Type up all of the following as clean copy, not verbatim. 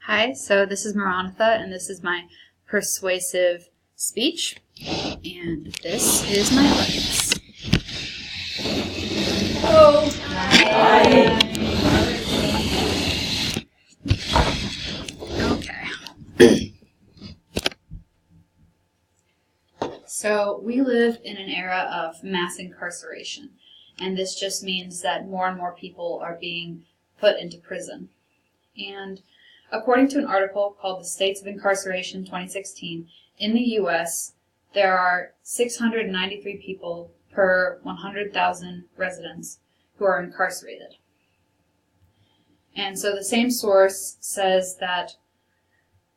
Hi, so this is Maranatha, and this is my persuasive speech, and this is my audience. Hello. Hi. Okay. So we live in an era of mass incarceration, and this just means that more and more people are being put into prison. And according to an article called The States of Incarceration 2016, in the U.S., there are 693 people per 100,000 residents who are incarcerated. And so the same source says that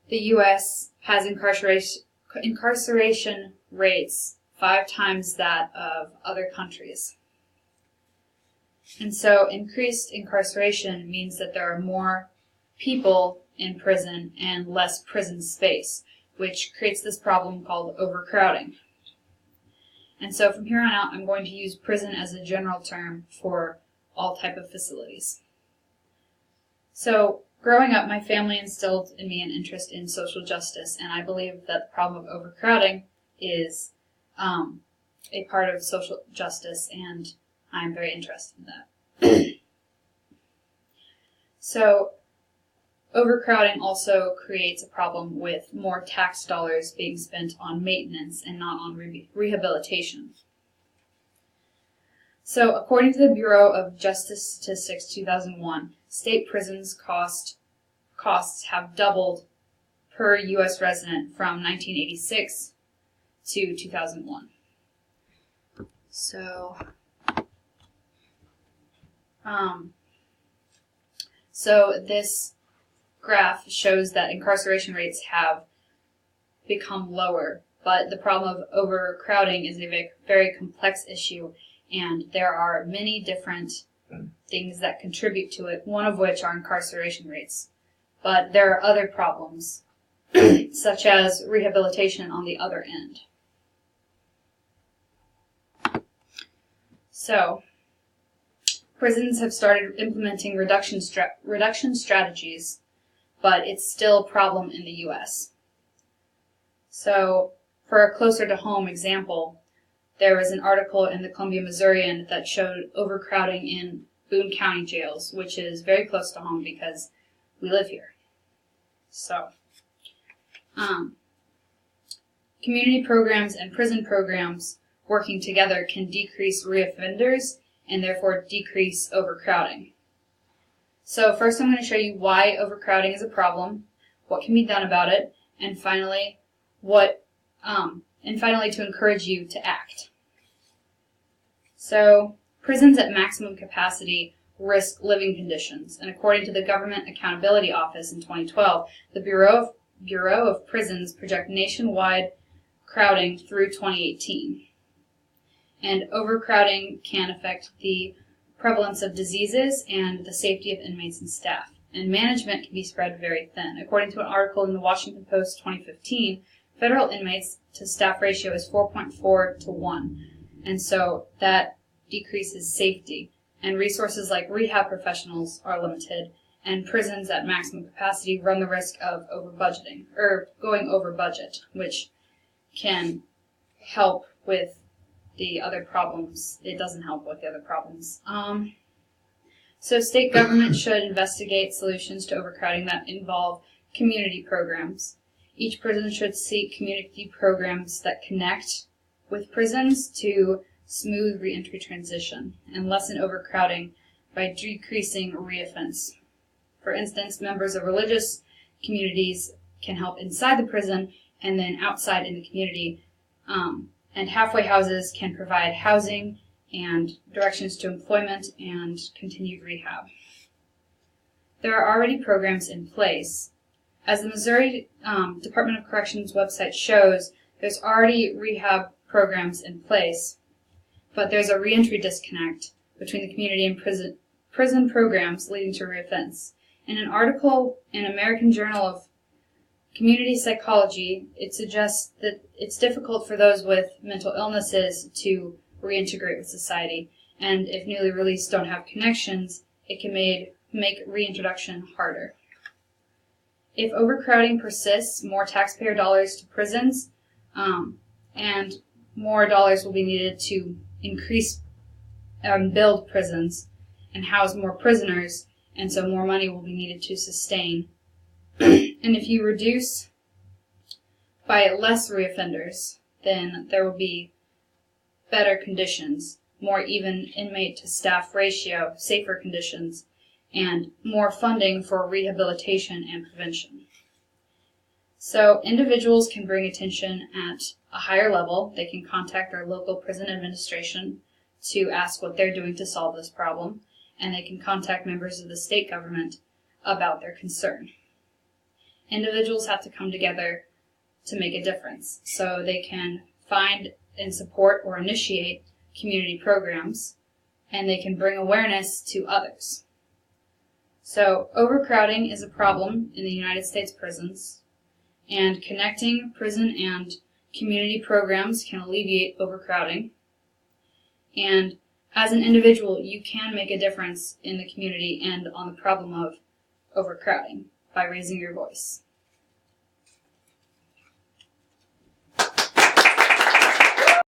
the U.S. has incarceration rates 5 times that of other countries. And so increased incarceration means that there are more people in prison and less prison space, which creates this problem called overcrowding. And so from here on out, I'm going to use prison as a general term for all type of facilities. So growing up, my family instilled in me an interest in social justice, and I believe that the problem of overcrowding is a part of social justice, and I'm very interested in that. So overcrowding also creates a problem with more tax dollars being spent on maintenance and not on rehabilitation. So according to the Bureau of Justice Statistics 2001, state prisons costs have doubled per U.S. resident from 1986 to 2001. So this graph shows that incarceration rates have become lower, but the problem of overcrowding is a very complex issue, and there are many different things that contribute to it, one of which are incarceration rates. But there are other problems, such as rehabilitation on the other end. So, prisons have started implementing reduction strategies, but it's still a problem in the U.S. So, for a closer to home example, there was an article in the Columbia Missourian that showed overcrowding in Boone County jails, which is very close to home because we live here. So, community programs and prison programs working together can decrease reoffenders and therefore decrease overcrowding. So first I'm going to show you why overcrowding is a problem, what can be done about it, and finally to encourage you to act. So prisons at maximum capacity risk living conditions, and according to the Government Accountability Office in 2012, the Bureau of Prisons project nationwide crowding through 2018. And overcrowding can affect the prevalence of diseases and the safety of inmates and staff. And management can be spread very thin. According to an article in the Washington Post 2015, federal inmates to staff ratio is 4.4 to 1. And so that decreases safety. And resources like rehab professionals are limited. And prisons at maximum capacity run the risk of going over budget, which can help with the other problems. It doesn't help with the other problems. So state government should investigate solutions to overcrowding that involve community programs. Each prison should seek community programs that connect with prisons to smooth reentry transition and lessen overcrowding by decreasing reoffense. For instance, members of religious communities can help inside the prison and then outside in the community. And halfway houses can provide housing and directions to employment and continued rehab. There are already programs in place. As the Missouri Department of Corrections website shows, there's already rehab programs in place, but there's a reentry disconnect between the community and prison programs leading to reoffense. In an article in American Journal of Community Psychology, it suggests that it's difficult for those with mental illnesses to reintegrate with society, and if newly released don't have connections, it can make reintroduction harder. If overcrowding persists, more taxpayer dollars to prisons, and more dollars will be needed to increase, build prisons and house more prisoners, and so more money will be needed to sustain. And if you reduce by less reoffenders, then there will be better conditions, more even inmate to staff ratio, safer conditions, and more funding for rehabilitation and prevention. So individuals can bring attention at a higher level. They can contact their local prison administration to ask what they're doing to solve this problem, and they can contact members of the state government about their concern. Individuals have to come together to make a difference, so they can find and support or initiate community programs, and they can bring awareness to others. So overcrowding is a problem in the United States prisons, and connecting prison and community programs can alleviate overcrowding. And as an individual, you can make a difference in the community and on the problem of overcrowding by raising your voice.